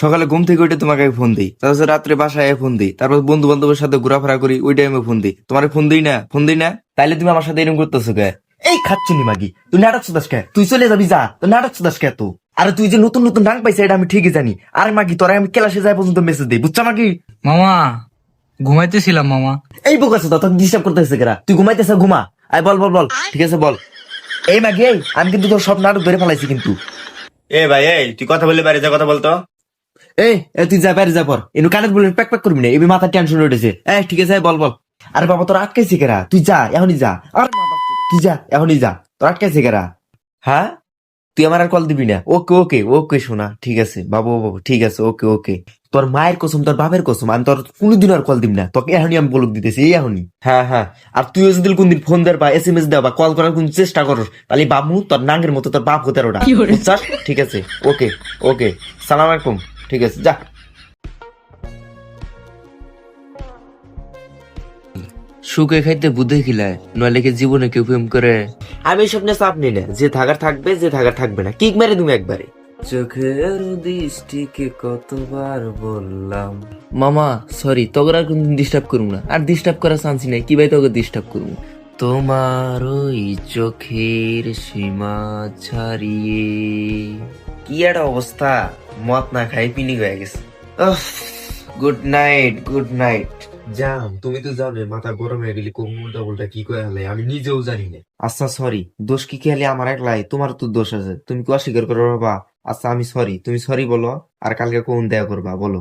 সকালে ঘুম থেকে উঠে তোমাকে ফোন দিই, তারপর রাত্রে বাসায় ফোন দিই, তারপর বন্ধু বান্ধবের সাথে ঘোরাফেরা করি, ওই টাইমে ফোন দিই। তোমার ফোন দিই না, ফোন দিই না, তাইলে তুমি আমার সাথে এরকম করতেছো কে? এই খাচ্ছুনি মাগি, তুই নাটক শুধাস কে? তুই চলে যাবি, যা, তুই নাটক শুধাস কে? তো আরে তুই যে নতুন নতুন রাং পাইছে এটা আমি ঠিকই জানি। আরে মাগি, তোরা আমি ক্লাসে যাই পর্যন্ত মেসেজ দিই, বুঝছা মাগি? মামা ঘুমাইতেছিলাম মামা। এই বোকাছো তো, তোকে ডিস্টার্ব করতেছে কেরা? তুই ঘুমাইতেছ, ঘুমা। আয় বল বল বল, ঠিক আছে বল। এই মাগি, এই আমি কিন্তু তোর সব নাটক ধরে ফেলাইছি কিন্তু। এ ভাই, এই তুই কথা বললে বাইরে যা, কথা বলতো। এই তুই যা, বাইরে যা পর, এনু কানের বলে প্যাক প্যাক করবি না, এবার মাথার টেনশন উঠেছে। ঠিক আছে বল বল। আরে বাবা, তোর আটকাইছে কেরা? তুই যা, এখনই যা। আরে বাবা, তুই যা, এখনই যা, তোর আটকাইছে কেরা? হ্যাঁ, তুই আমার আর কল দিবি না? ওকে ওকে ওকে শোনা, ঠিক আছে বাবু বাবু, ঠিক আছে, ওকে ওকে। তোর মায়ের কসম, তোর বাপের কসম, আমি তোর কোনোদিন আর কল দিব না তোকে, এখনই আমি বলক দিতেছি, এই এখনই। হ্যাঁ হ্যাঁ, আর তুইও যদি কোনদিন ফোন দেওয়ার বা SMS দেওয়া বা কল করার কোন চেষ্টা করস, তাহলে বাবু তোর নাঙ্গের মতো তোর বাপ হতে ওটা, বুঝছাস? ঠিক আছে, ওকে ওকে, সালাম আলাইকুম, ঠিক আছে যা। সুখে খাইতে বুদ্ধি খিলায়, নইলে কি জীবনে কেউ প্রেম করে? আমি এসব নিয়ে চাপ নিই না, যে থাকার থাকবে, যে থাকার থাকবে না, কিক মেরে তুমি একবারে। চোখের দৃষ্টিকে কতবার বললাম। মামা সরি, তোকে আর কোনদিন ডিস্টার্ব করুম না, আর ডিস্টার্ব করার চান্সই নাই, কি ভাই তোকে ডিস্টার্ব করুম? তোমার ওই চোখের সীমা ছাড়িয়ে। কি একটা অবস্থা, মদ না খাই পিনি হয়ে গেছে। Good night, good night. জান, তুমি তো জানো মাথা গরম হয়ে গেলে কোন উল্টা উল্টা কি করে হলে আমি নিজেও জানি না। আচ্ছা সরি, দোষ কি খেলে আমার একলাই? তোমার তো দোষ আছে, তুমি কি অস্বীকার করো বাবা? আচ্ছা আমি সরি, তুমি সরি বলো, আর কালকে কোন দেয়া করবা বলো।